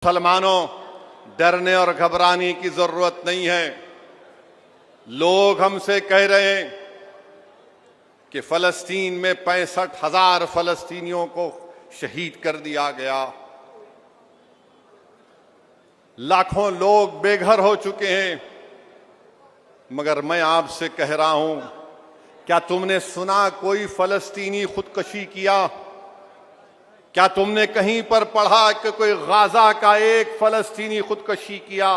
मुसलमानों, डरने और घबराने की जरूरत नहीं है। लोग हमसे कह रहे हैं कि फलस्तीन में 65,000 फलस्तीनियों को शहीद कर दिया गया, लाखों लोग बेघर हो चुके हैं। मगर मैं आपसे कह रहा हूं, क्या तुमने सुना कोई फलस्तीनी खुदकुशी किया? क्या तुमने कहीं पर पढ़ा कि कोई गाजा का एक फलस्तीनी खुदकुशी किया?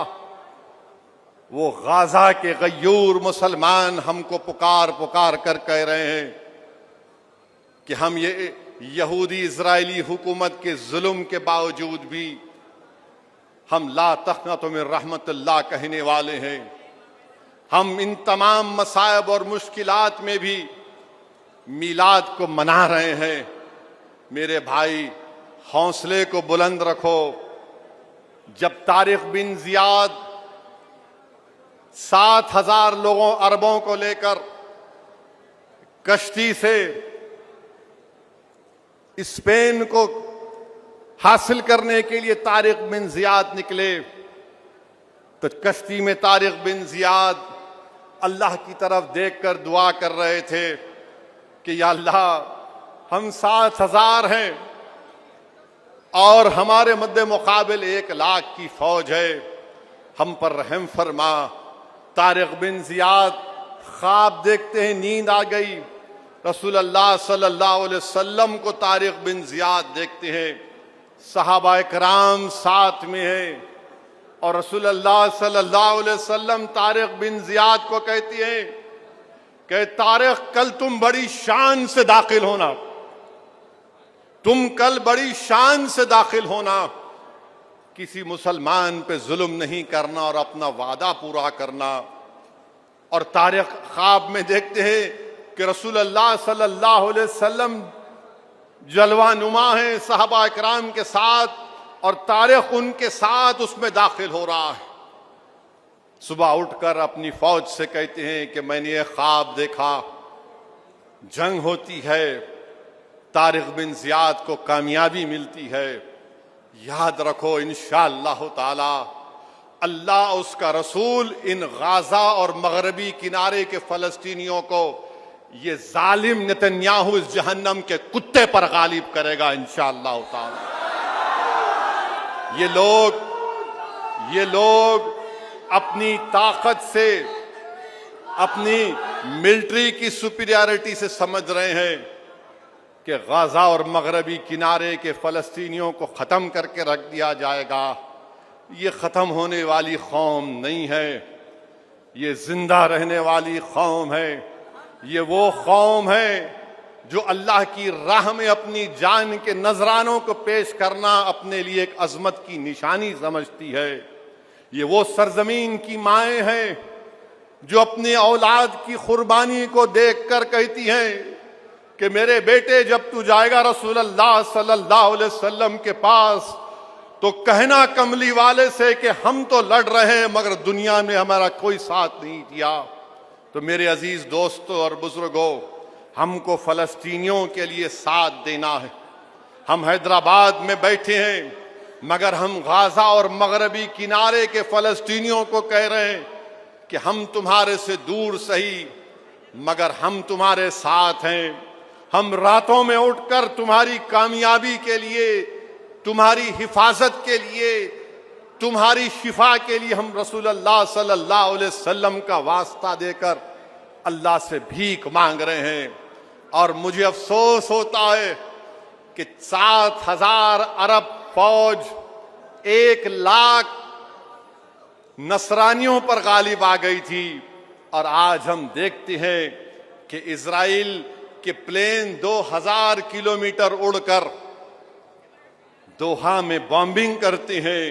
वो गाजा के गयूर मुसलमान हमको पुकार पुकार कर कह रहे हैं कि हम ये यहूदी इजरायली हुकूमत के जुल्म के बावजूद भी हम ला तक़नतु मिन रहमतिल्लाह कहने वाले हैं। हम इन तमाम मसायब और मुश्किलात में भी मीलाद को मना रहे हैं। मेरे भाई, हौसले को बुलंद रखो। जब तारिक बिन जियाद 7,000 लोगों अरबों को लेकर कश्ती से स्पेन को हासिल करने के लिए तारिक बिन जियाद निकले, तो कश्ती में तारिक बिन जियाद अल्लाह की तरफ देखकर दुआ कर रहे थे कि या अल्लाह, हम 7,000 हैं और हमारे मद्दे मुकाबिल 1,00,000 की फौज है, हम पर रहम फरमा। तारिक बिन जियाद ख्वाब देखते हैं, नींद आ गई। रसूल अल्लाह सल्लल्लाहु अलैहि वसल्लम को तारिक बिन जियाद देखते हैं, सहाबा कराम साथ में हैं और रसूल अल्लाह सल्लल्लाहु अलैहि वसल्लम तारिक बिन जियाद को कहती हैं कि तारिक, कल तुम बड़ी शान से दाखिल होना, तुम कल बड़ी शान से दाखिल होना, किसी मुसलमान पे जुल्म नहीं करना और अपना वादा पूरा करना। और तारिक ख्वाब में देखते हैं कि रसूल अल्लाह सल्लल्लाहु अलैहि वसल्लम जलवा नुमा है सहाबा इकराम के साथ और तारिक उनके साथ उसमें दाखिल हो रहा है। सुबह उठकर अपनी फौज से कहते हैं कि मैंने ये ख्वाब देखा, जंग होती है, तारिक बिन जियाद को कामयाबी मिलती है। याद रखो, इंशाअल्लाह ताला अल्लाह उसका रसूल इन गाजा और मगरबी किनारे के फलस्तीनियों को ये जालिम नेतन्याहू इस जहन्नम के कुत्ते पर गालिब करेगा इंशाअल्लाह ताला। ये लोग अपनी ताकत से, अपनी मिलिट्री की सुपीरियरिटी से समझ रहे हैं कि गाजा और मगरबी किनारे के फलस्तीनियों को ख़त्म करके रख दिया जाएगा। ये ख़त्म होने वाली कौम नहीं है, ये जिंदा रहने वाली कौम है। ये वो कौम है जो अल्लाह की राह में अपनी जान के नजरानों को पेश करना अपने लिए एक अजमत की निशानी समझती है। ये वो सरजमीन की माएँ हैं जो अपने औलाद की कुर्बानी को देखकर कहती हैं कि मेरे बेटे, जब तू जाएगा रसूल अल्लाह सल्लल्लाहु अलैहि वसल्लम के पास, तो कहना कमली वाले से कि हम तो लड़ रहे हैं मगर दुनिया में हमारा कोई साथ नहीं दिया। तो मेरे अजीज दोस्तों और बुजुर्गों, हमको फलस्तीनियों के लिए साथ देना है। हम हैदराबाद में बैठे हैं मगर हम गाजा और मगरबी किनारे के फलस्तीनियों को कह रहे हैं कि हम तुम्हारे से दूर सही मगर हम तुम्हारे साथ हैं। हम रातों में उठकर तुम्हारी कामयाबी के लिए, तुम्हारी हिफाजत के लिए, तुम्हारी शिफा के लिए हम रसूल अल्लाह सल्लल्लाहु अलैहि वसल्लम का वास्ता देकर अल्लाह से भीख मांग रहे हैं। और मुझे अफसोस होता है कि 7,000 अरब फौज 1,00,000 नसरानियों पर गालिब आ गई थी और आज हम देखते हैं कि इजराइल के प्लेन 2,000 किलोमीटर उड़कर दोहा में बॉम्बिंग करते हैं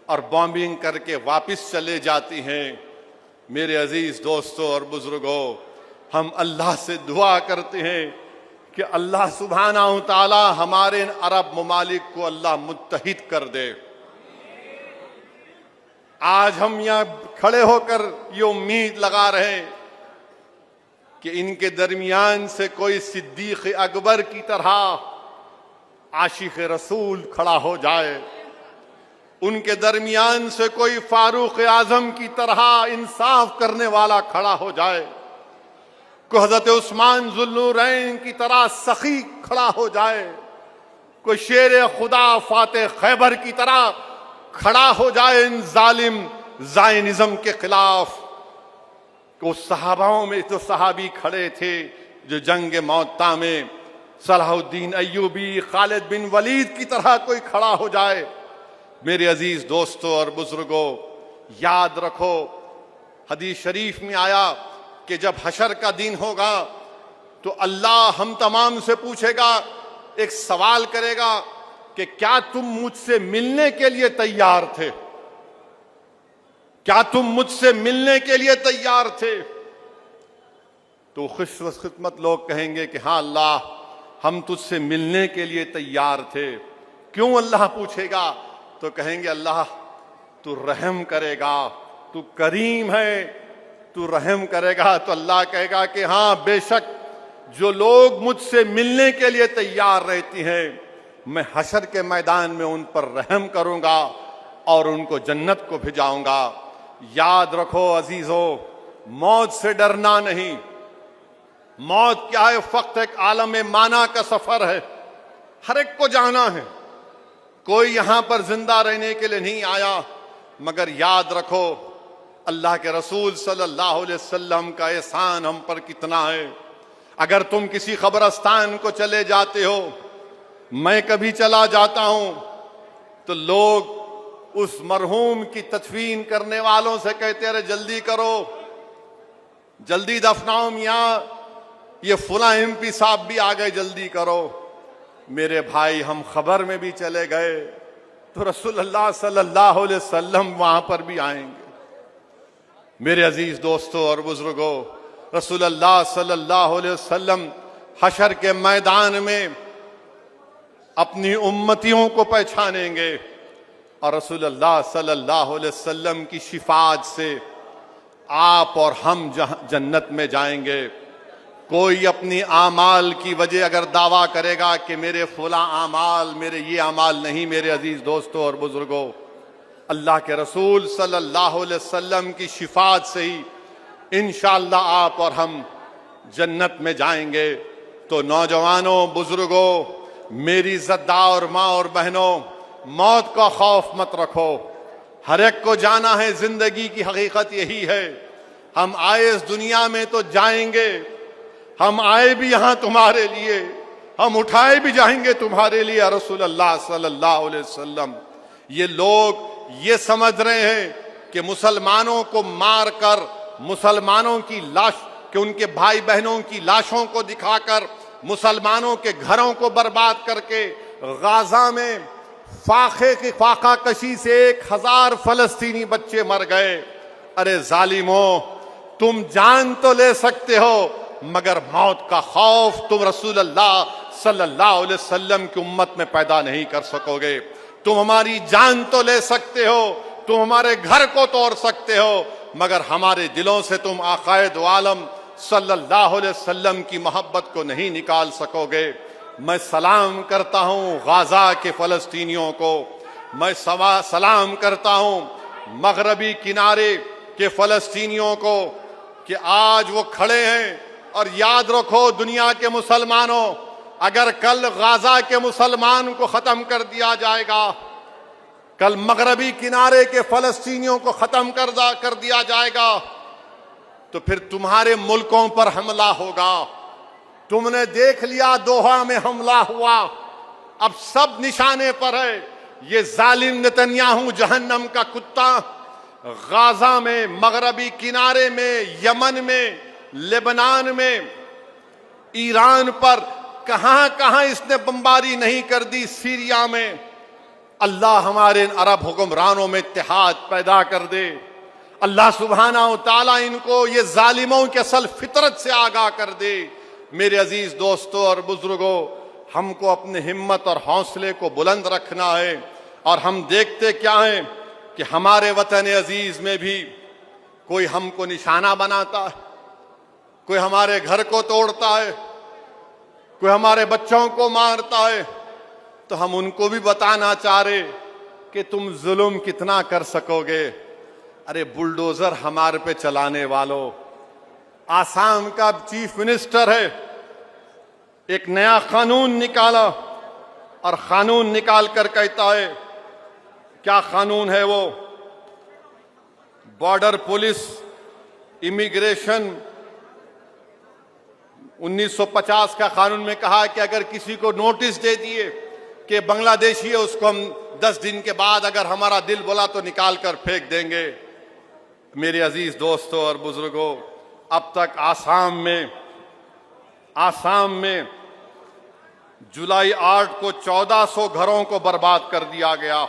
और बॉम्बिंग करके वापस चले जाते हैं। मेरे अजीज दोस्तों और बुजुर्गों, हम अल्लाह से दुआ करते हैं कि अल्लाह सुब्हानहू तआला हमारे इन अरब ममालिक को अल्लाह मुत्तहिद कर दे। आज हम यहाँ खड़े होकर ये उम्मीद लगा रहे हैं कि इनके दरमियान से कोई सिद्दीक अकबर की तरह आशिक रसूल खड़ा हो जाए, उनके दरमियान से कोई फारूक आजम की तरह इंसाफ करने वाला खड़ा हो जाए, कोई हजरत उस्मान जुल्लुरैन की तरह सखी खड़ा हो जाए, कोई शेर खुदा फाते खैबर की तरह खड़ा हो जाए इन जालिम ज़ायनिज़्म के खिलाफ। को सहाबाओं में तो सहाबी खड़े थे जो जंग मौता में सलाहुद्दीन अय्यूबी, खालिद बिन वलीद की तरह कोई खड़ा हो जाए। मेरे अजीज दोस्तों और बुजुर्गों, याद रखो, हदीस शरीफ में आया कि जब हशर का दिन होगा तो अल्लाह हम तमाम से पूछेगा, एक सवाल करेगा कि क्या तुम मुझसे मिलने के लिए तैयार थे? क्या तुम मुझसे मिलने के लिए तैयार थे? तो खुशकिस्मत लोग कहेंगे कि हाँ अल्लाह, हम तुझसे मिलने के लिए तैयार थे। क्यों अल्लाह पूछेगा? तो कहेंगे अल्लाह तू रहम करेगा, तू करीम है, तू रहम करेगा। तो अल्लाह कहेगा कि हाँ बेशक, जो लोग मुझसे मिलने के लिए तैयार रहती हैं, मैं हशर के मैदान में उन पर रहम करूंगा और उनको जन्नत को भिजाऊंगा। याद रखो अजीजों, मौत से डरना नहीं। मौत क्या है? फक्त एक आलम माना का सफर है, हर एक को जाना है। कोई यहां पर जिंदा रहने के लिए नहीं आया। मगर याद रखो, अल्लाह के रसूल सल्लल्लाहु अलैहि वसल्लम का एहसान हम पर कितना है। अगर तुम किसी कब्रिस्तान को चले जाते हो, मैं कभी चला जाता हूं, तो लोग उस मरहूम की तदफीन करने वालों से कहते अरे जल्दी करो, जल्दी दफनाओ मियां, ये फुला एमपी साहब भी आ गए, जल्दी करो। मेरे भाई, हम खबर में भी चले गए तो रसूलुल्लाह सल्लल्लाहु अलैहि वसल्लम वहां पर भी आएंगे। मेरे अजीज दोस्तों और बुजुर्गों, रसूलुल्लाह सल्लल्लाहु अलैहि वसल्लम हशर के मैदान में अपनी उम्मतियों को पहचानेंगे और रसूलुल्लाह सल्लल्लाहु अलैहि वसल्लम की शिफाअत से आप और हम जन्नत में जाएंगे। कोई अपनी आमाल की वजह अगर दावा करेगा कि मेरे फुला आमाल, मेरे ये आमाल नहीं, मेरे अजीज दोस्तों और बुजुर्गों, अल्लाह के रसूल सल्लल्लाहु अलैहि वसल्लम की शिफाअत से ही इंशाअल्लाह आप और हम जन्नत में जाएंगे। तो नौजवानों, बुजुर्गों, मेरी इज़्ज़तदार माँ और बहनों, मौत का खौफ मत रखो। हर एक को जाना है, जिंदगी की हकीकत यही है। हम आए इस दुनिया में तो जाएंगे, हम आए भी यहां तुम्हारे लिए, हम उठाए भी जाएंगे तुम्हारे लिए। रसूलुल्लाह सल्लल्लाहु अलैहि वसल्लम, ये लोग ये समझ रहे हैं कि मुसलमानों को मारकर, मुसलमानों की लाश के, उनके भाई बहनों की लाशों को दिखाकर, मुसलमानों के घरों को बर्बाद करके गाजा में फाका कशी से 1000 फलस्तीनी बच्चे मर गए। अरे जालिमों, तुम जान तो ले सकते हो, मगर मौत का खौफ तुम रसूलुल्लाह सल्लल्लाहु अलैहि वसल्लम की उम्मत में पैदा नहीं कर सकोगे। तुम हमारी जान तो ले सकते हो, तुम हमारे घर को तोड़ सकते हो, मगर हमारे दिलों से तुम आकाए दो आलम सल्लल्लाहु अलैहि वसल्लम की मोहब्बत को नहीं निकाल सकोगे। मैं सलाम करता हूं गाजा के फलस्तीनियों को, मैं सलाम करता हूं मगरबी किनारे के फलस्तीनियों को कि आज वो खड़े हैं। और याद रखो दुनिया के मुसलमानों, अगर कल गाजा के मुसलमान को खत्म कर दिया जाएगा, कल मगरबी किनारे के फलस्तीनियों को खत्म कर दिया जाएगा, तो फिर तुम्हारे मुल्कों पर हमला होगा। तुमने देख लिया दोहा में हमला हुआ, अब सब निशाने पर है। ये जालिम नेतन्याहू जहन्नम का कुत्ता गाजा में, मगरबी किनारे में, यमन में, लेबनान में, ईरान पर कहां कहां इसने बमबारी नहीं कर दी, सीरिया में। अल्लाह हमारे अरब हुक्मरानों में इत्तेहाद पैदा कर दे। अल्लाह सुब्हाना व तआला इनको ये जालिमों की असल फितरत से आगाह कर दे। मेरे अजीज दोस्तों और बुजुर्गों, हमको अपने हिम्मत और हौसले को बुलंद रखना है। और हम देखते क्या है कि हमारे वतन अजीज में भी कोई हमको निशाना बनाता है, कोई हमारे घर को तोड़ता है, कोई हमारे बच्चों को मारता है। तो हम उनको भी बताना चाह रहे कि तुम जुल्म कितना कर सकोगे। अरे बुलडोजर हमारे पे चलाने वालों, आसाम का चीफ मिनिस्टर है, एक नया कानून निकाला और कानून निकाल कर कहता है, क्या कानून है वो? बॉर्डर पुलिस इमिग्रेशन 1950 का कानून में कहा कि अगर किसी को नोटिस दे दिए कि बांग्लादेशी है, उसको हम 10 दिन के बाद अगर हमारा दिल बोला तो निकाल कर फेंक देंगे। मेरे अजीज दोस्तों और बुजुर्गों, अब तक आसाम में जुलाई 8 को 1400 घरों को बर्बाद कर दिया गया।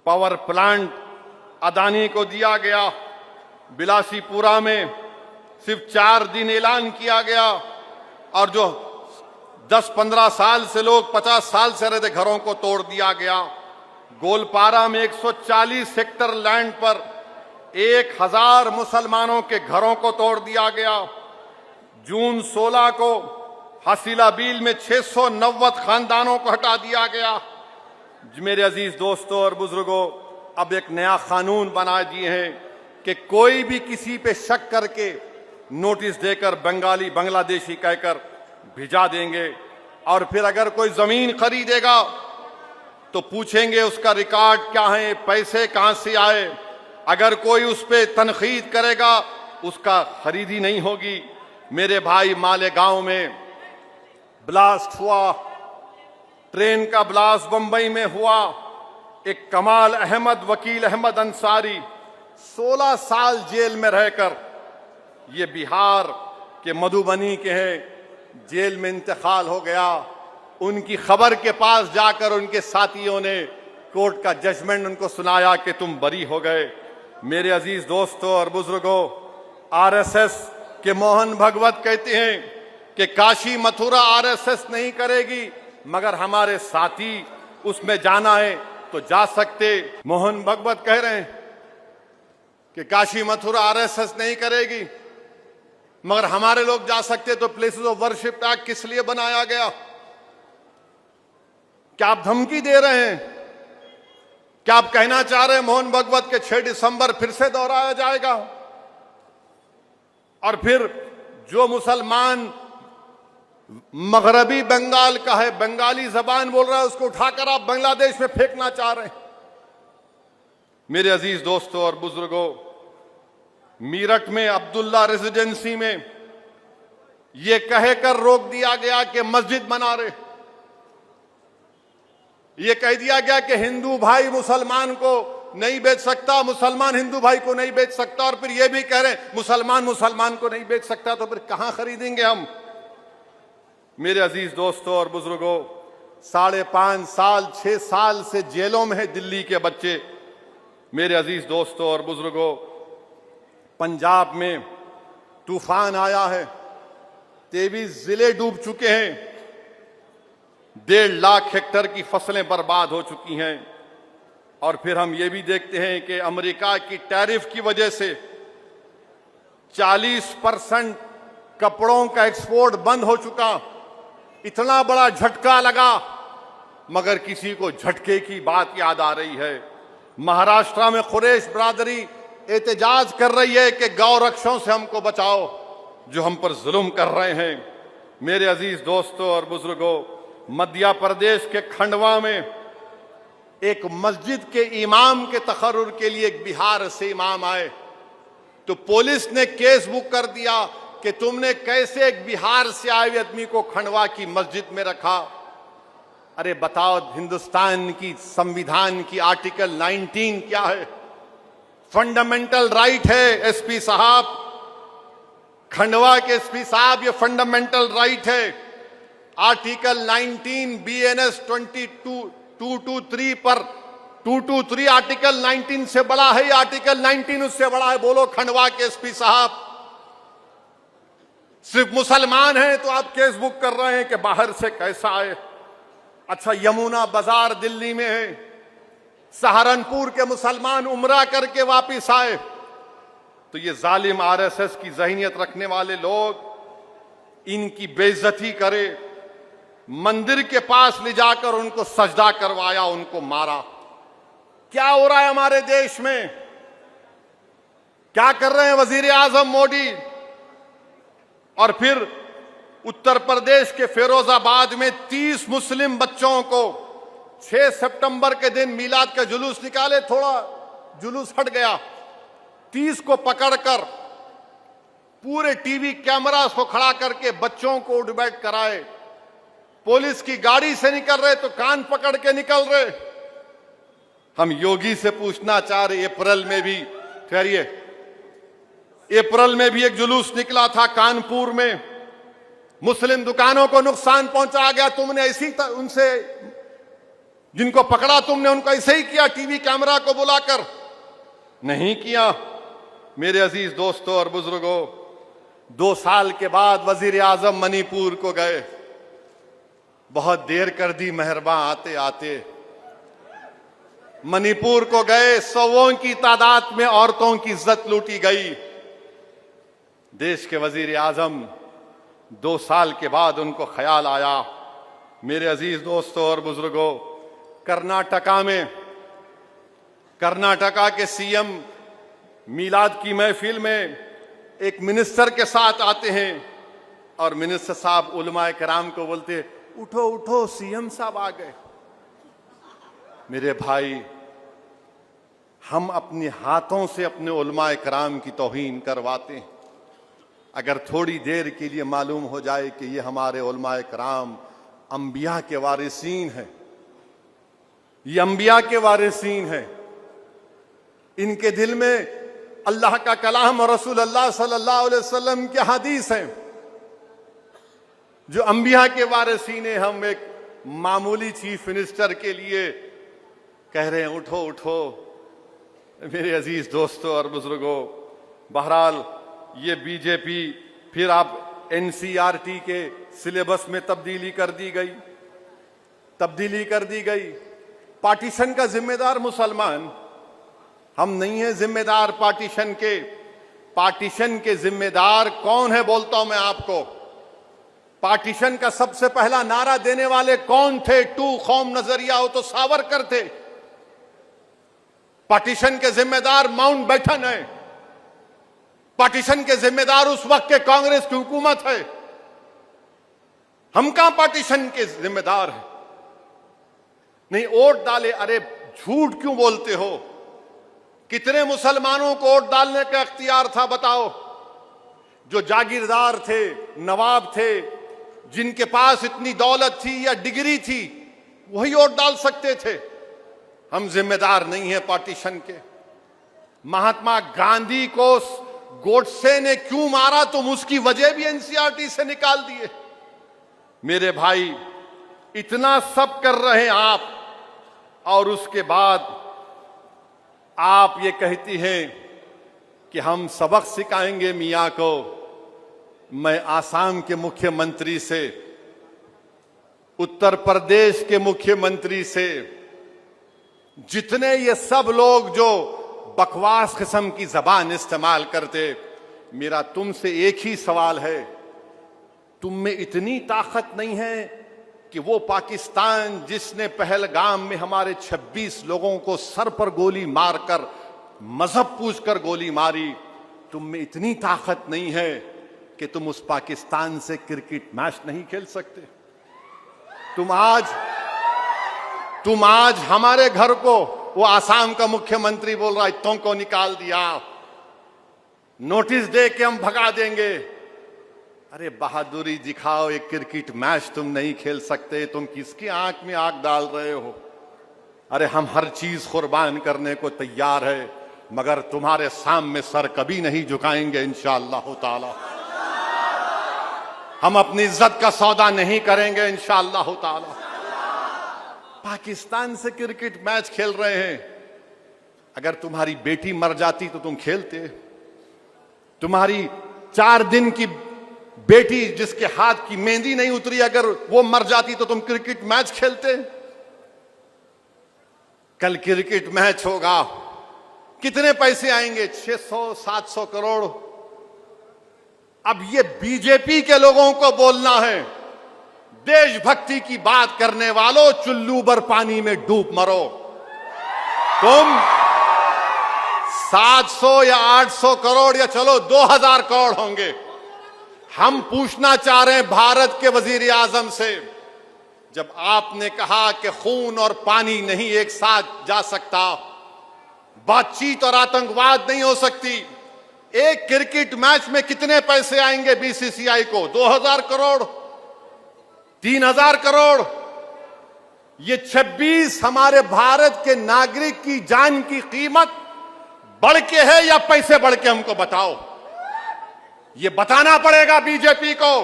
पावर प्लांट अदानी को दिया गया। बिलासीपुरा में सिर्फ 4 दिन ऐलान किया गया और जो 10-15 साल से लोग 50 साल से रहते घरों को तोड़ दिया गया। गोलपारा में 140 हेक्टर लैंड पर 1000 मुसलमानों के घरों को तोड़ दिया गया। जून 16 को हसीलाबील में 690 खानदानों को हटा दिया गया। मेरे अजीज दोस्तों और बुजुर्गों, अब एक नया कानून बना दिए हैं कि कोई भी किसी पे शक करके नोटिस देकर बांग्लादेशी कहकर भिजा देंगे और फिर अगर कोई जमीन खरीदेगा तो पूछेंगे उसका रिकॉर्ड क्या है, पैसे कहां से आए। अगर कोई उस पे तनकीद करेगा उसका खरीदी नहीं होगी। मेरे भाई मालेगांव में ब्लास्ट हुआ, ट्रेन का ब्लास्ट बंबई में हुआ। एक कमाल अहमद, वकील अहमद अंसारी 16 साल जेल में रहकर, ये बिहार के मधुबनी के हैं, जेल में इंतकाल हो गया। उनकी खबर के पास जाकर उनके साथियों ने कोर्ट का जजमेंट उनको सुनाया कि तुम बरी हो गए। मेरे अजीज दोस्तों और बुजुर्गों, आरएसएस के मोहन भगवत कहते हैं कि काशी मथुरा आरएसएस नहीं करेगी, मगर हमारे साथी उसमें जाना है तो जा सकते। मोहन भगवत कह रहे हैं कि काशी मथुरा आरएसएस नहीं करेगी मगर हमारे लोग जा सकते, तो प्लेसेस ऑफ वर्शिप एक्ट किस लिए बनाया गया? क्या आप धमकी दे रहे हैं? क्या आप कहना चाह रहे हैं मोहन भगवत के 6 दिसंबर फिर से दोहराया जाएगा और फिर जो मुसलमान मगरबी बंगाल का है, बंगाली जबान बोल रहा है, उसको उठाकर आप बांग्लादेश में फेंकना चाह रहे हैं? मेरे अजीज दोस्तों और बुजुर्गों, मीरठ में अब्दुल्ला रेजिडेंसी में यह कहकर रोक दिया गया कि मस्जिद बना रहे। यह कह दिया गया कि हिंदू भाई मुसलमान को नहीं बेच सकता, मुसलमान हिंदू भाई को नहीं बेच सकता, और फिर यह भी कह रहे हैं मुसलमान मुसलमान को नहीं बेच सकता, तो फिर कहां खरीदेंगे हम? मेरे अजीज दोस्तों और बुजुर्गों, 5.5 साल 6 साल से जेलों में है दिल्ली के बच्चे। मेरे अजीज दोस्तों और बुजुर्गों, पंजाब में तूफान आया है, 23 जिले डूब चुके हैं, 1.5 लाख हेक्टर की फसलें बर्बाद हो चुकी हैं। और फिर हम ये भी देखते हैं कि अमेरिका की टैरिफ की वजह से 40% कपड़ों का एक्सपोर्ट बंद हो चुका। इतना बड़ा झटका लगा, मगर किसी को झटके की बात याद आ रही है। महाराष्ट्र में कुरैश बरादरी एहतजाज कर रही है कि गौ रक्षों से हमको बचाओ, जो हम पर जुल्म कर रहे हैं। मेरे अजीज दोस्तों और बुजुर्गों, मध्य प्रदेश के खंडवा में एक मस्जिद के इमाम के तकर्रुर के लिए एक बिहार से इमाम आए, तो पुलिस ने केस बुक कर दिया कि तुमने कैसे एक बिहार से आए हुए आदमी को खंडवा की मस्जिद में रखा। अरे बताओ, हिंदुस्तान की संविधान की आर्टिकल 19 क्या है? फंडामेंटल राइट है। एसपी साहब, खंडवा के एसपी साहब, ये फंडामेंटल राइट है। आर्टिकल 19 बीएनएस 223 पर 223 आर्टिकल 19 से बड़ा है, आर्टिकल 19 उससे बड़ा है। बोलो खंडवा के एसपी साहब, सिर्फ मुसलमान हैं तो आप केस बुक कर रहे हैं कि बाहर से कैसा आए। अच्छा, यमुना बाजार दिल्ली में है, सहारनपुर के मुसलमान उम्रा करके वापिस आए, तो ये जालिम आरएसएस की ज़हनियत रखने वाले लोग इनकी बेइज्जती करे, मंदिर के पास ले जाकर उनको सजदा करवाया, उनको मारा। क्या हो रहा है हमारे देश में? क्या कर रहे हैं वजीर आजम मोदी? और फिर उत्तर प्रदेश के फिरोजाबाद में 30 मुस्लिम बच्चों को 6 सितंबर के दिन मीलाद का जुलूस निकाले, थोड़ा जुलूस हट गया, 30 को पकड़कर पूरे टीवी कैमरा को खड़ा करके बच्चों को डिबेट कराए। पुलिस की गाड़ी से निकल रहे तो कान पकड़ के निकल रहे। हम योगी से पूछना चाह रहे, अप्रैल में भी, ठहरिए, अप्रैल में भी एक जुलूस निकला था कानपुर में, मुस्लिम दुकानों को नुकसान पहुंचा गया, तुमने ऐसी उनसे जिनको पकड़ा तुमने उनको ऐसे ही किया, टीवी कैमरा को बुलाकर? नहीं किया। मेरे अजीज दोस्तों और बुजुर्गों, 2 साल के बाद वजीर आजम मणिपुर को गए, बहुत देर कर दी मेहरबान आते आते। मणिपुर को गए, सौों की तादाद में औरतों की इज्जत लूटी गई। देश के वजीर आजम 2 साल के बाद उनको ख्याल आया। मेरे अजीज दोस्तों और बुजुर्गों, कर्नाटका के सीएम मीलाद की महफिल में एक मिनिस्टर के साथ आते हैं और मिनिस्टर साहब उलमाए कराम को बोलते, उठो उठो सीएम साहब आ गए। मेरे भाई, हम अपने हाथों से अपने उलमाए कराम की तौहीन करवाते हैं। अगर थोड़ी देर के लिए मालूम हो जाए कि ये हमारे उलमाए कराम अंबिया के वारिसीन हैं, ये अंबिया के वारिसीन हैं, इनके दिल में अल्लाह का कलाम और रसूल अल्लाह सल्लल्लाहु अलैहि वसल्लम के हदीस हैं, जो अंबिया के वारिसीन हैं, हम एक मामूली चीफ मिनिस्टर के लिए कह रहे हैं उठो उठो। मेरे अजीज दोस्तों और बुजुर्गों, बहरहाल ये बीजेपी, फिर आप एनसीईआरटी के सिलेबस में तब्दीली कर दी गई। पार्टीशन का जिम्मेदार मुसलमान, हम नहीं हैं जिम्मेदार पार्टीशन के। पार्टीशन के जिम्मेदार कौन है बोलता हूं मैं आपको। पार्टीशन का सबसे पहला नारा देने वाले कौन थे? टू कौम नजरिया हो तो सावरकर थे। पार्टीशन के जिम्मेदार माउंटबेटन है। पार्टीशन के जिम्मेदार उस वक्त के कांग्रेस की हुकूमत है। हम कहां पार्टीशन के जिम्मेदार हैं? नहीं, वोट डाले। अरे झूठ क्यों बोलते हो? कितने मुसलमानों को वोट डालने का इख्तियार था बताओ? जो जागीरदार थे, नवाब थे, जिनके पास इतनी दौलत थी या डिग्री थी, वही वोट डाल सकते थे। हम जिम्मेदार नहीं है पार्टीशन के। महात्मा गांधी को गोडसे ने क्यों मारा, तुम उसकी वजह भी एनसीईआरटी से निकाल दिए। मेरे भाई, इतना सब कर रहे हैं आप, और उसके बाद आप ये कहती हैं कि हम सबक सिखाएंगे मियाँ को। मैं आसाम के मुख्यमंत्री से, उत्तर प्रदेश के मुख्यमंत्री से, जितने ये सब लोग जो बकवास किस्म की जबान इस्तेमाल करते, मेरा तुमसे एक ही सवाल है, तुम में इतनी ताकत नहीं है कि वो पाकिस्तान जिसने पहलगाम में हमारे 26 लोगों को सर पर गोली मारकर, मजहब पूछकर गोली मारी, तुम में इतनी ताकत नहीं है कि तुम उस पाकिस्तान से क्रिकेट मैच नहीं खेल सकते? तुम आज हमारे घर को, वो आसाम का मुख्यमंत्री बोल रहा है इतों को निकाल दिया, नोटिस दे के हम भगा देंगे। अरे बहादुरी दिखाओ, एक क्रिकेट मैच तुम नहीं खेल सकते, तुम किसकी आंख में आंख डाल रहे हो? अरे हम हर चीज कुर्बान करने को तैयार है, मगर तुम्हारे सामने सर कभी नहीं झुकाएंगे इंशाअल्लाह ताला। हम अपनी इज्जत का सौदा नहीं करेंगे इंशाअल्लाह ताला। पाकिस्तान से क्रिकेट मैच खेल रहे हैं। अगर तुम्हारी बेटी मर जाती तो तुम खेलते? तुम्हारी 4 दिन की बेटी जिसके हाथ की मेहंदी नहीं उतरी, अगर वो मर जाती तो तुम क्रिकेट मैच खेलते? कल क्रिकेट मैच होगा, कितने पैसे आएंगे? 600-700 करोड़। अब ये बीजेपी के लोगों को बोलना है, देशभक्ति की बात करने वालों, चुल्लू भर पानी में डूब मरो। तुम 700 या 800 करोड़ या चलो 2000 करोड़ होंगे। हम पूछना चाह रहे हैं भारत के वजीर आजम से, जब आपने कहा कि खून और पानी नहीं एक साथ जा सकता, बातचीत और आतंकवाद नहीं हो सकती, एक क्रिकेट मैच में कितने पैसे आएंगे बीसीसीआई को? 2000 करोड़, 3000 करोड़। ये 26 हमारे भारत के नागरिक की जान की कीमत बढ़ के है या पैसे बढ़ के? हमको बताओ। ये बताना पड़ेगा बीजेपी को।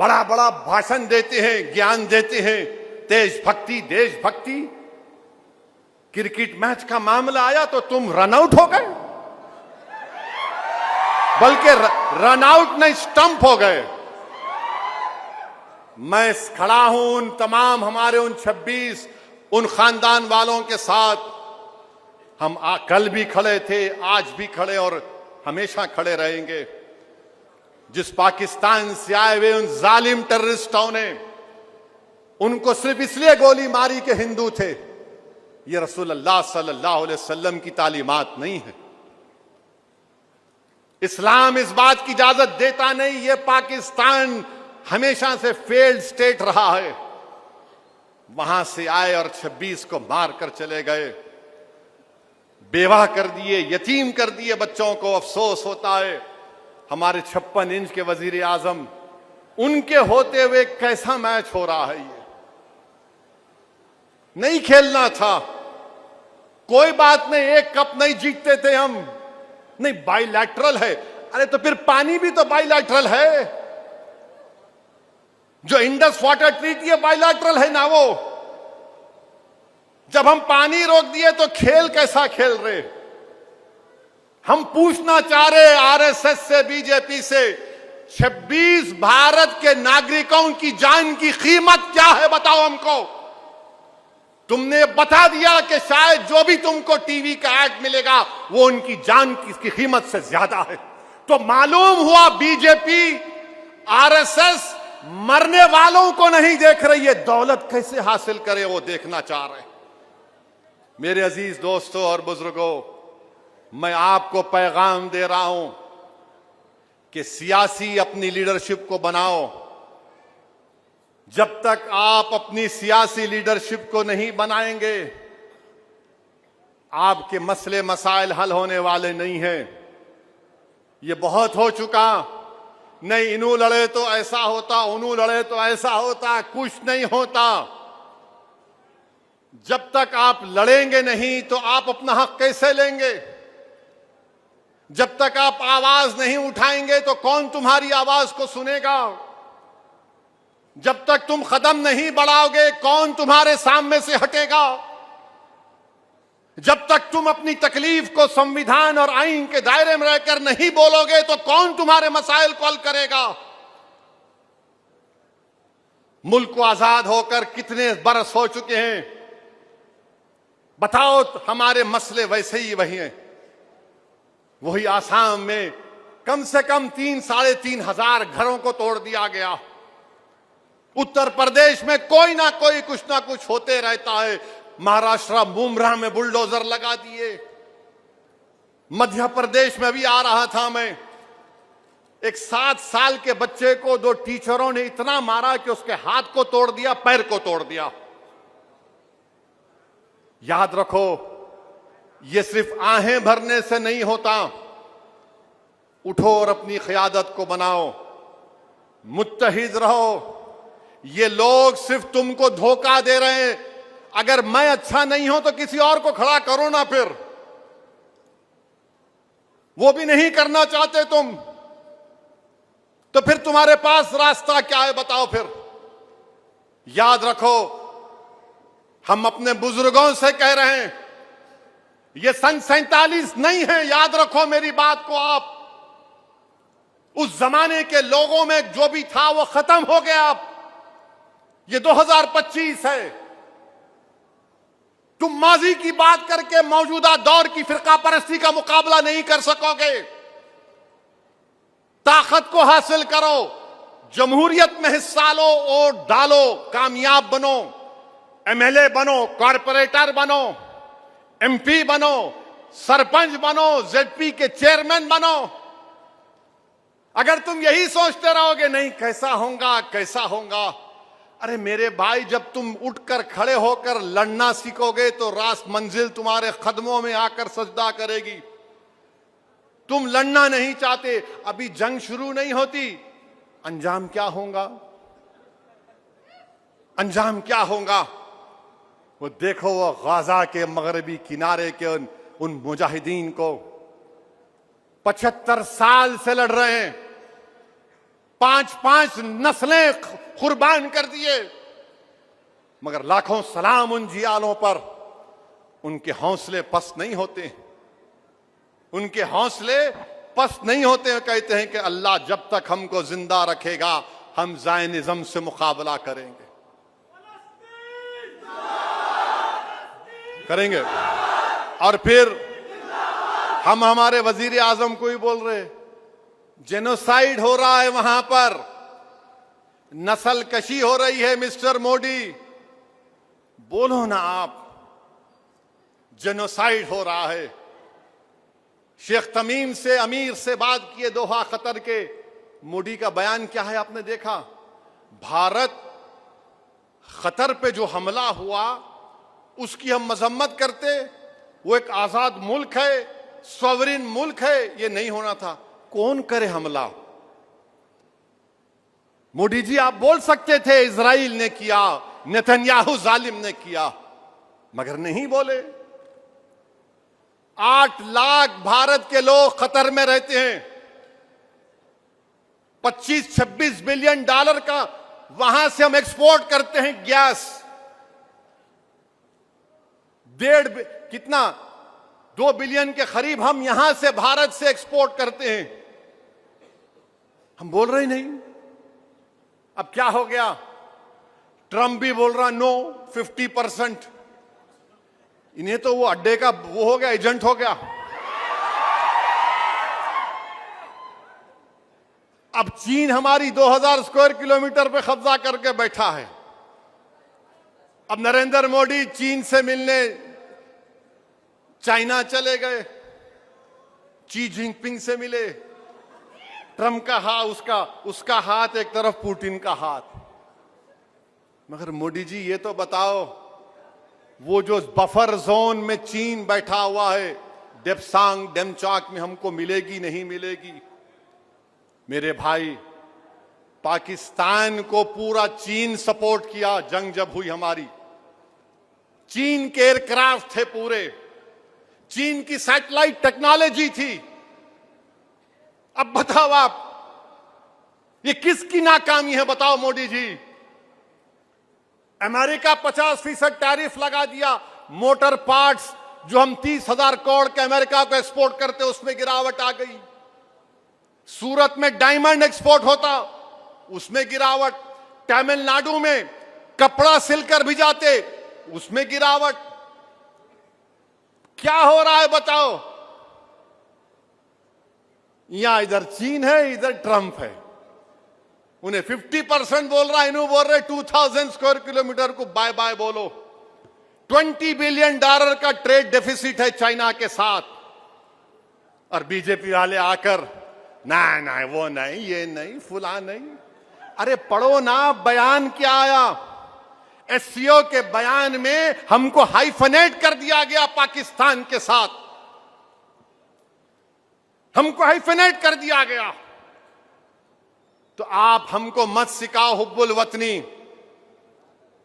बड़ा बड़ा भाषण देते हैं, ज्ञान देते हैं, देशभक्ति देशभक्ति। क्रिकेट मैच का मामला आया तो तुम रन आउट हो गए, बल्कि रन आउट नहीं स्टंप हो गए। मैं खड़ा हूं उन तमाम हमारे उन 26 उन खानदान वालों के साथ। हम कल भी खड़े थे, आज भी खड़े और हमेशा खड़े रहेंगे। जिस पाकिस्तान से आए हुए उन जालिम टेररिस्टों ने, उनको सिर्फ इसलिए गोली मारी कि हिंदू थे। ये रसूलुल्लाह सल्लल्लाहु अलैहि वसल्लम की तालीमात नहीं है। इस्लाम इस बात की इजाजत देता नहीं। ये पाकिस्तान हमेशा से फेल्ड स्टेट रहा है। वहां से आए और 26 को मार कर चले गए, बेवाह कर दिए, यतीम कर दिए बच्चों को। अफसोस होता है हमारे 56 इंच के वजीर आजम, उनके होते हुए कैसा मैच हो रहा है। ये नहीं खेलना था, कोई बात नहीं, एक कप नहीं जीतते थे हम, नहीं बाइलैटरल है। अरे तो फिर पानी भी तो बाइलैटरल है। जो इंडस वाटर ट्रीटी है बाइलैटरल है ना वो। जब हम पानी रोक दिए तो खेल कैसा खेल रहे? हम पूछना चाह रहे आरएसएस से, बीजेपी से, 26 भारत के नागरिकों की जान की कीमत क्या है? बताओ हमको। तुमने बता दिया कि शायद जो भी तुमको टीवी का ऐड मिलेगा वो उनकी जान की कीमत से ज्यादा है। तो मालूम हुआ बीजेपी, आरएसएस मरने वालों को नहीं देख रही है, दौलत कैसे हासिल करे वो देखना चाह रहे हैं। मेरे अजीज दोस्तों और बुजुर्गों, मैं आपको पैगाम दे रहा हूं कि सियासी अपनी लीडरशिप को बनाओ। जब तक आप अपनी सियासी लीडरशिप को नहीं बनाएंगे, आपके मसले मसाइल हल होने वाले नहीं हैं। ये बहुत हो चुका। नहीं इनू लड़े तो ऐसा होता, उनू लड़े तो ऐसा होता, कुछ नहीं होता। जब तक आप लड़ेंगे नहीं तो आप अपना हक कैसे लेंगे? जब तक आप आवाज नहीं उठाएंगे तो कौन तुम्हारी आवाज को सुनेगा? जब तक तुम कदम नहीं बढ़ाओगे कौन तुम्हारे सामने से हटेगा? जब तक तुम अपनी तकलीफ को संविधान और आईन के दायरे में रहकर नहीं बोलोगे तो कौन तुम्हारे मसाइल को हल करेगा? मुल्क को आजाद होकर कितने बरस हो चुके हैं, बताओ। हमारे मसले वैसे ही वही हैं। वही आसाम में कम से कम 3-3.5 हजार घरों को तोड़ दिया गया। उत्तर प्रदेश में कोई ना कोई कुछ ना कुछ होते रहता है। महाराष्ट्र मुमरा में बुलडोजर लगा दिए। मध्य प्रदेश में भी आ रहा था मैं, एक 7 साल के बच्चे को 2 टीचरों ने इतना मारा कि उसके हाथ को तोड़ दिया, पैर को तोड़ दिया। याद रखो, यह सिर्फ आहें भरने से नहीं होता। उठो और अपनी क़यादत को बनाओ, मुत्तहिद रहो। ये लोग सिर्फ तुमको धोखा दे रहे हैं। अगर मैं अच्छा नहीं हूं तो किसी और को खड़ा करो ना। फिर वो भी नहीं करना चाहते तुम, तो फिर तुम्हारे पास रास्ता क्या है? बताओ फिर। याद रखो, हम अपने बुजुर्गों से कह रहे हैं, ये सन 47 नहीं है। याद रखो मेरी बात को आप। उस जमाने के लोगों में जो भी था वो खत्म हो गया। अब ये 2025 है। तुम माजी की बात करके मौजूदा दौर की फिरका परस्ती का मुकाबला नहीं कर सकोगे। ताकत को हासिल करो, जमहूरियत में हिस्सा लो, वोट डालो, कामयाब बनो, एमएलए बनो, कॉरपोरेटर बनो, एमपी बनो, सरपंच बनो, जेडपी के चेयरमैन बनो। अगर तुम यही सोचते रहोगे नहीं कैसा होगा कैसा होगा, अरे मेरे भाई जब तुम उठकर खड़े होकर लड़ना सीखोगे तो रास्त मंजिल तुम्हारे कदमों में आकर सजदा करेगी। तुम लड़ना नहीं चाहते, अभी जंग शुरू नहीं होती, अंजाम क्या होगा, अंजाम क्या होगा? वो देखो, वो गाजा के मगरबी किनारे के उन मुजाहिदीन को 75 साल से लड़ रहे हैं, 5-5 नस्लें कुर्बान कर दिए, मगर लाखों सलाम उन जियालों पर। उनके हौसले पस्त नहीं होते, उनके हौसले पस्त नहीं होते। कहते हैं कि अल्लाह जब तक हमको जिंदा रखेगा हम ज़ायनिज़्म से मुकाबला करेंगे करेंगे। और फिर हम हमारे वजीर आजम को ही बोल रहे, जेनोसाइड हो रहा है वहां पर, नस्ल कशी हो रही है मिस्टर मोदी। बोलो ना आप, जेनोसाइड हो रहा है। शेख तमीम से, अमीर से बात किए दोहा कतर के, मोदी का बयान क्या है आपने देखा? भारत कतर पे जो हमला हुआ उसकी हम मजम्मत करते, वो एक आजाद मुल्क है, सॉवरिन मुल्क है, ये नहीं होना था। कौन करे हमला? मोदी जी आप बोल सकते थे इजराइल ने किया, नेतन्याहू जालिम ने किया, मगर नहीं बोले। 8 लाख भारत के लोग कतर में रहते हैं, 25-26 बिलियन डॉलर का वहां से हम एक्सपोर्ट करते हैं गैस। 2 बिलियन के करीब हम यहां से भारत से एक्सपोर्ट करते हैं। हम बोल रहे नहीं। अब क्या हो गया? ट्रंप भी बोल रहा नो 50%। इन्हें तो वो अड्डे का वो हो गया, एजेंट हो गया। अब चीन हमारी 2000 स्क्वायर किलोमीटर पे कब्जा करके बैठा है। अब नरेंद्र मोदी चीन से मिलने चाइना चले गए, शी जिनपिंग से मिले। ट्रंप का हाथ, उसका हाथ एक तरफ, पुतिन का हाथ। मगर मोदी जी ये तो बताओ, वो जो बफर जोन में चीन बैठा हुआ है, डेप्सांग डेमचाक में, हमको मिलेगी नहीं मिलेगी? मेरे भाई, पाकिस्तान को पूरा चीन सपोर्ट किया। जंग जब हुई हमारी, चीन के एयरक्राफ्ट थे पूरे, चीन की सैटेलाइट टेक्नोलॉजी थी। अब बताओ आप, ये किसकी नाकामी है? बताओ मोदी जी। अमेरिका 50% टैरिफ लगा दिया। मोटर पार्ट्स जो हम 30,000 करोड़ के अमेरिका को एक्सपोर्ट करते, उसमें गिरावट आ गई। सूरत में डायमंड एक्सपोर्ट होता, उसमें गिरावट। तमिलनाडु में कपड़ा सिलकर भिजाते, उसमें गिरावट। क्या हो रहा है बताओ? यहां इधर चीन है, इधर ट्रंप है। उन्हें 50% बोल रहा है, इन्हों बोल रहे 2000 स्क्वायर किलोमीटर को बाय बाय बोलो। 20 बिलियन डॉलर का ट्रेड डेफिसिट है चाइना के साथ। और बीजेपी वाले आकर ना वो नहीं, ये नहीं, फुला नहीं। अरे पढ़ो ना, बयान क्या आया? एससीओ के बयान में हमको हाइफनेट कर दिया गया पाकिस्तान के साथ, हमको हाइफनेट कर दिया गया। तो आप हमको मत सिखाओ हुब्बुल वतनी।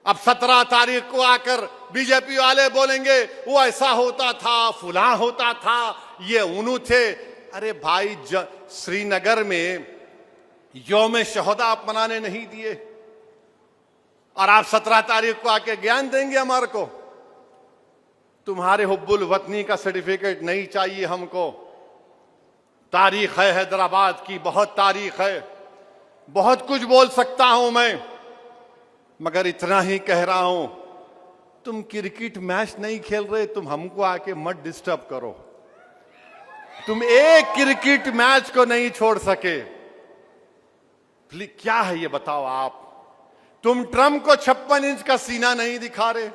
अब 17 तारीख को आकर बीजेपी वाले बोलेंगे वो ऐसा होता था, फुला होता था, ये उन्हों थे। अरे भाई, श्रीनगर में यौम शहदा आप मनाने नहीं दिए, और आप 17 तारीख को आके ज्ञान देंगे हमारे को? तुम्हारे हुब्बुल वतनी का सर्टिफिकेट नहीं चाहिए हमको। तारीख है हैदराबाद की, बहुत तारीख है, बहुत कुछ बोल सकता हूं मैं, मगर इतना ही कह रहा हूं, तुम क्रिकेट मैच नहीं खेल रहे, तुम हमको आके मत डिस्टर्ब करो। तुम एक क्रिकेट मैच को नहीं छोड़ सके। क्या है ये बताओ आप? तुम ट्रंप को 56 इंच का सीना नहीं दिखा रहे।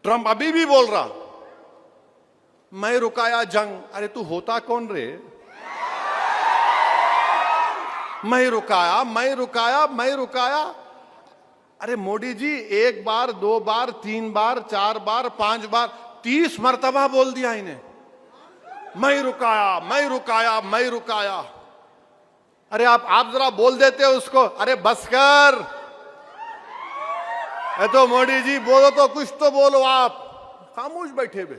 ट्रंप अभी भी बोल रहा मैं रुकाया जंग। अरे तू होता कौन रे? मैं रुकाया, मैं रुकाया, मैं रुकाया। अरे मोदी जी, 1 बार, 2 बार, 3 बार, 4 बार, 5 बार, 30 मर्तबा बोल दिया इन्हें, मैं रुकाया, मैं रुकाया, मैं रुकाया। अरे आप जरा बोल देते उसको, अरे बस कर। तो मोदी जी बोलो तो कुछ तो बोलो। आप खामोश बैठे हुए,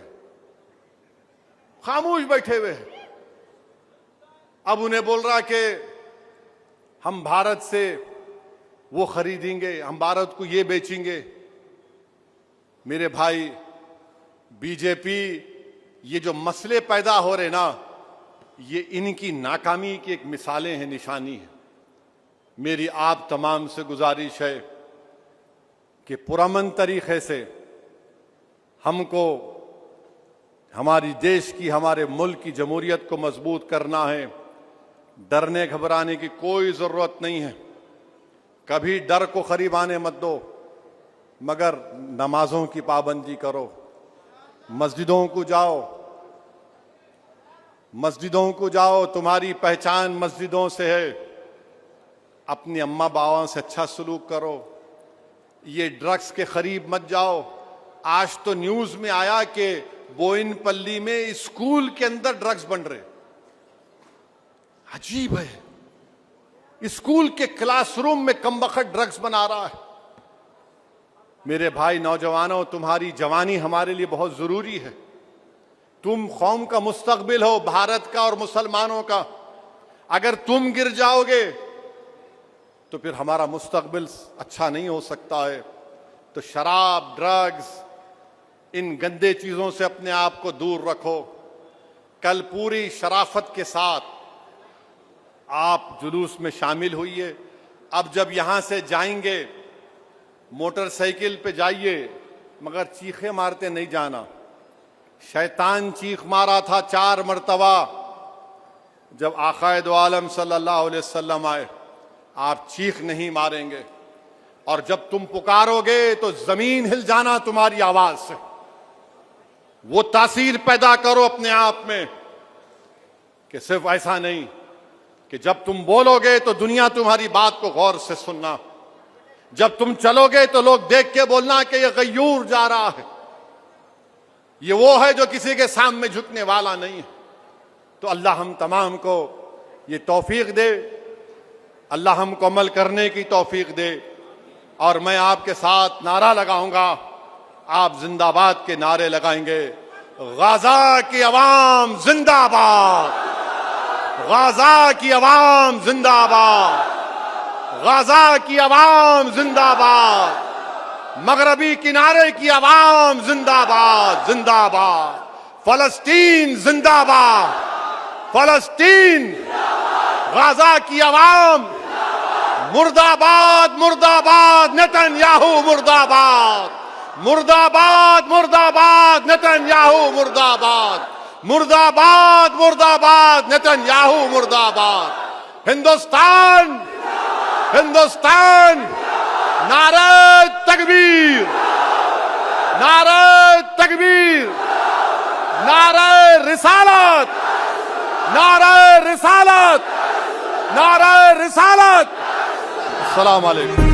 खामोश बैठे हुए। अब उन्हें बोल रहा कि हम भारत से वो खरीदेंगे, हम भारत को ये बेचेंगे। मेरे भाई, बीजेपी, ये जो मसले पैदा हो रहे ना, ये इनकी नाकामी की एक मिसालें हैं, निशानी है। मेरी आप तमाम से गुजारिश है कि पुरअमन तरीके से हमको हमारी देश की, हमारे मुल्क की जमहूरियत को मजबूत करना है। डरने घबराने की कोई ज़रूरत नहीं है। कभी डर को करीब आने मत दो, मगर नमाजों की पाबंदी करो, मस्जिदों को जाओ, मस्जिदों को जाओ। तुम्हारी पहचान मस्जिदों से है। अपनी अम्मा बाबा से अच्छा सलूक करो। ये ड्रग्स के करीब मत जाओ। आज तो न्यूज़ में आया कि बोयनपल्ली में स्कूल के अंदर ड्रग्स बन रहे। अजीब है, स्कूल के क्लासरूम में कमबख्त ड्रग्स बना रहा है। मेरे भाई नौजवानों, तुम्हारी जवानी हमारे लिए बहुत जरूरी है। तुम कौम का मुस्तकबिल हो, भारत का और मुसलमानों का। अगर तुम गिर जाओगे तो फिर हमारा मुस्तकबिल अच्छा नहीं हो सकता है। तो शराब, ड्रग्स, इन गंदे चीजों से अपने आप को दूर रखो। कल पूरी शराफत के साथ आप जुलूस में शामिल हुइए। अब जब यहां से जाएंगे, मोटरसाइकिल पे जाइए, मगर चीखे मारते नहीं जाना। शैतान चीख मारा था 4 मरतबा जब आक़ाए दो आलम सल्लल्लाहु अलैहि वसल्लम आए। आप चीख नहीं मारेंगे, और जब तुम पुकारोगे तो जमीन हिल जाना तुम्हारी आवाज से। वो तासीर पैदा करो अपने आप में कि सिर्फ ऐसा नहीं कि जब तुम बोलोगे तो दुनिया तुम्हारी बात को गौर से सुनना। जब तुम चलोगे तो लोग देख के बोलना कि ये गयूर जा रहा है, ये वो है जो किसी के सामने झुकने वाला नहीं है। तो अल्लाह हम तमाम को ये तौफीक दे, अल्लाह हमको अमल करने की तौफीक दे। और मैं आपके साथ नारा लगाऊंगा, आप जिंदाबाद के नारे लगाएंगे। गाजा की अवाम जिंदाबाद, गाजा की अवाम जिंदाबाद, गाजा की अवाम जिंदाबाद, मगरबी किनारे की अवाम जिंदाबाद, जिंदाबाद। फलस्तीन जिंदाबाद, फलस्तीन, गाजा की अवाम मुर्दाबाद, मुर्दाबाद, नेतन्याहू मुर्दाबाद, मुर्दाबाद, मुर्दाबाद, नेतन्याहू मुर्दाबाद, मुर्दाबाद, मुर्दाबाद, नेतन्याहू मुर्दाबाद। हिंदुस्तान, हिंदुस्तान, नारे तकबीर, नारे तकबीर, नारे रिसालत, नारे रिसालत, नारे रिसालत। अस्सलाम वालेकुम।